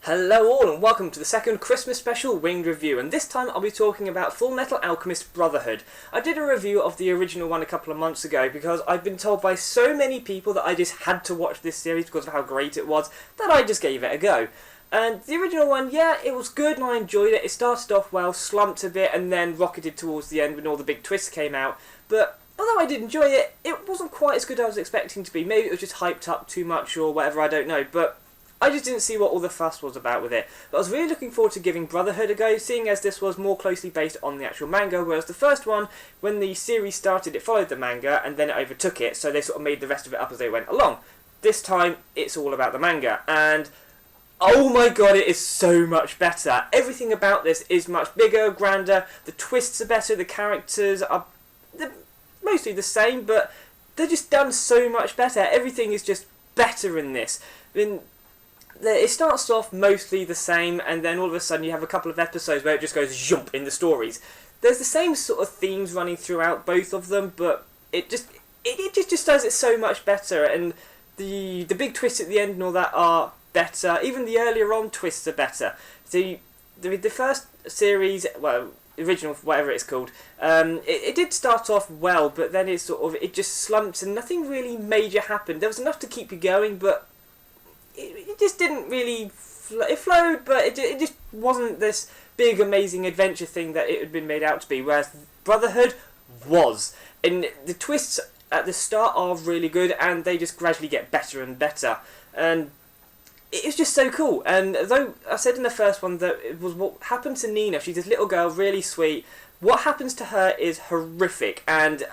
Hello all and welcome to the second Christmas special Winged Review, and this time I'll be talking about Full Metal Alchemist Brotherhood. I did a review of the original one a couple of months ago because I've been told by so many people that I just had to watch this series because of how great it was that I just gave it a go. And the original one, yeah, it was good and I enjoyed it. It started off well, slumped a bit and then rocketed towards the end when all the big twists came out. But although I did enjoy it, it wasn't quite as good as I was expecting to be. Maybe it was just hyped up too much or whatever, I don't know. But I just didn't see what all the fuss was about with it. But I was really looking forward to giving Brotherhood a go, seeing as this was more closely based on the actual manga, whereas the first one, when the series started, it followed the manga, and then it overtook it, so they sort of made the rest of it up as they went along. This time, it's all about the manga, and oh my god, it is so much better. Everything about this is much bigger, grander, the twists are better, the characters are mostly the same, but they're just done so much better. Everything is just better in this. It starts off mostly the same, and then all of a sudden you have a couple of episodes where it just goes jump in the stories. There's the same sort of themes running throughout both of them, but it just does it so much better, and the big twists at the end and all that are better. Even the earlier on twists are better. The first series, well, original, whatever it's called, it did start off well, but then it just slumped and nothing really major happened. There was enough to keep you going, but it just didn't really... It flowed, but it just wasn't this big, amazing adventure thing that it had been made out to be, whereas Brotherhood was. And the twists at the start are really good, and they just gradually get better and better. And it was just so cool. And though I said in the first one that it was what happened to Nina, she's this little girl, really sweet. What happens to her is horrific. And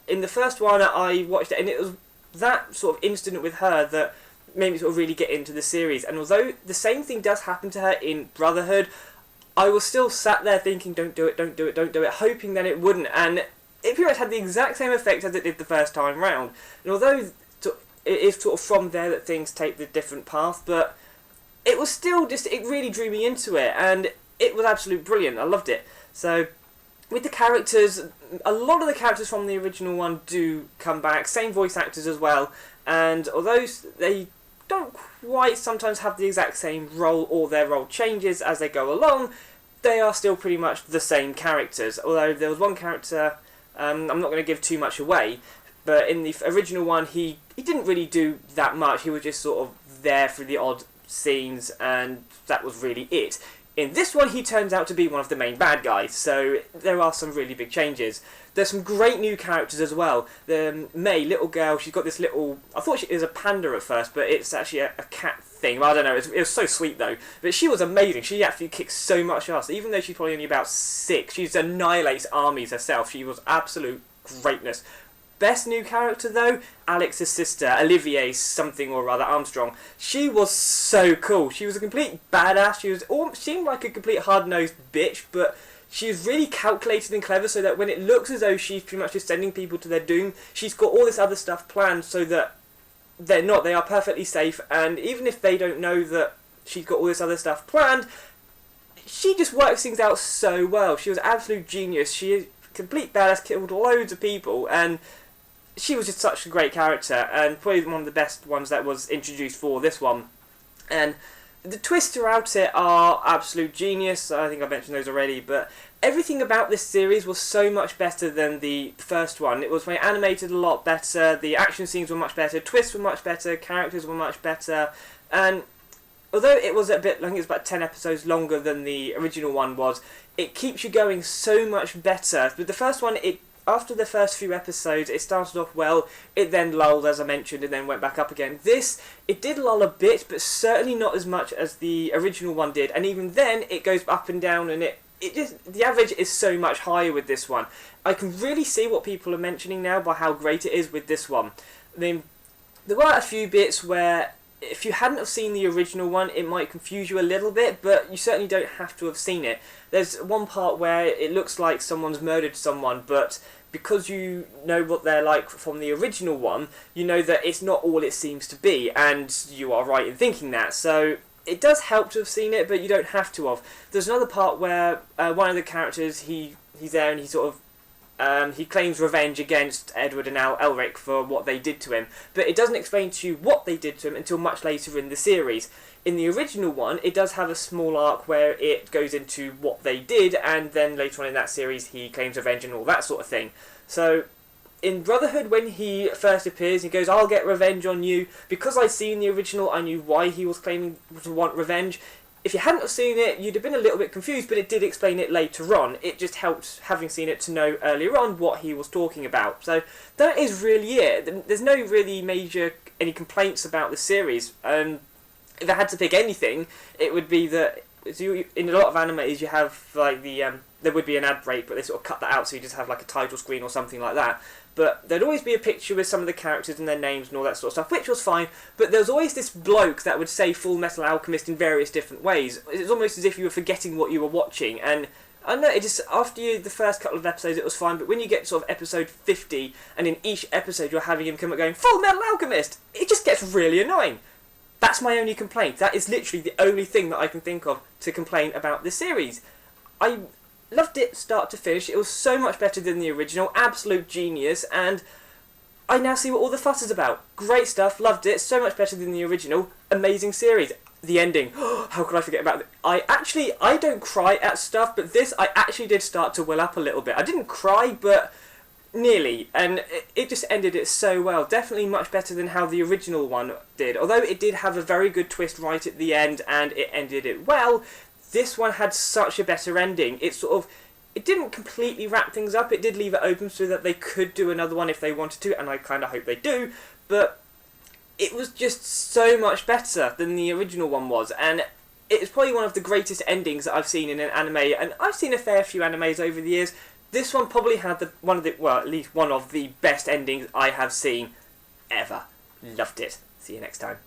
in the first one, I watched it, and it was that sort of incident with her that made me sort of really get into the series. And although the same thing does happen to her in Brotherhood, I was still sat there thinking, don't do it, don't do it, don't do it, hoping that it wouldn't. And it pretty much had the exact same effect as it did the first time round. And although it is sort of from there that things take the different path, but it was still just, it really drew me into it, and it was absolutely brilliant. I loved it. So with the characters, a lot of the characters from the original one do come back, same voice actors as well, and although they don't quite sometimes have the exact same role, or their role changes as they go along, they are still pretty much the same characters. Although there was one character, I'm not going to give too much away, but in the original one he didn't really do that much. He was just sort of there for the odd scenes, and that was really it. In this one, he turns out to be one of the main bad guys, so there are some really big changes. There's some great new characters as well. The May, little girl, she's got this little... I thought she was a panda at first, but it's actually a cat thing. I don't know, it was so sweet though. But she was amazing. She actually kicks so much ass. Even though she's probably only about 6, she annihilates armies herself. She was absolute greatness. Best new character though, Alex's sister, Olivier something or other, Armstrong. She was so cool. She was a complete badass. She seemed like a complete hard-nosed bitch, but she was really calculated and clever, so that when it looks as though she's pretty much just sending people to their doom, she's got all this other stuff planned so that they are perfectly safe, and even if they don't know that she's got all this other stuff planned, she just works things out so well. She was an absolute genius. She is complete badass, killed loads of people, and she was just such a great character, and probably one of the best ones that was introduced for this one. And the twists throughout it are absolute genius. I think I mentioned those already, but everything about this series was so much better than the first one. It was very animated, a lot better, the action scenes were much better, twists were much better, characters were much better, and although it was a bit, I think it was about 10 episodes longer than the original one was, it keeps you going so much better. But the first one, after the first few episodes, it started off well, it then lulled, as I mentioned, and then went back up again. This, it did lull a bit, but certainly not as much as the original one did, and even then, it goes up and down, and the average is so much higher with this one. I can really see what people are mentioning now by how great it is with this one. I mean, there were a few bits where, if you hadn't have seen the original one, it might confuse you a little bit, but you certainly don't have to have seen it. There's one part where it looks like someone's murdered someone, but because you know what they're like from the original one, you know that it's not all it seems to be, and you are right in thinking that. So it does help to have seen it, but you don't have to have. There's another part where one of the characters, he's there and he sort of he claims revenge against Edward and Elric for what they did to him, but it doesn't explain to you what they did to him until much later in the series. in the original one, it does have a small arc where it goes into what they did, and then later on in that series he claims revenge and all that sort of thing. So in Brotherhood, when he first appears, he goes, "I'll get revenge on you." Because I'd seen the original, I knew why he was claiming to want revenge. If you hadn't seen it, you'd have been a little bit confused, but it did explain it later on. It just helped, having seen it, to know earlier on what he was talking about. So that is really it. There's no really any complaints about the series. If I had to pick anything, it would be that in a lot of animes you have like there would be an ad break, but they sort of cut that out, so you just have like a title screen or something like that. But there'd always be a picture with some of the characters and their names and all that sort of stuff, which was fine. But there was always this bloke that would say Full Metal Alchemist in various different ways. It's almost as if you were forgetting what you were watching. And I don't know, it just, after the first couple of episodes it was fine, but when you get to sort of episode 50, and in each episode you're having him come up going, "Full Metal Alchemist!" it just gets really annoying. That's my only complaint. That is literally the only thing that I can think of to complain about this series. I loved it start to finish. It was so much better than the original. Absolute genius. And I now see what all the fuss is about. Great stuff. Loved it. So much better than the original. Amazing series. The ending. How could I forget about it? I don't cry at stuff, but this I actually did start to well up a little bit. I didn't cry, but nearly, and it just ended it so well. Definitely much better than how the original one did. Although it did have a very good twist right at the end, and it ended it well, this one had such a better ending. It didn't completely wrap things up. It did leave it open so that they could do another one if they wanted to, and I kind of hope they do, but it was just so much better than the original one was, and it's probably one of the greatest endings that I've seen in an anime, and I've seen a fair few animes over the years. This one probably had at least one of the best endings I have seen ever. Loved it. See you next time.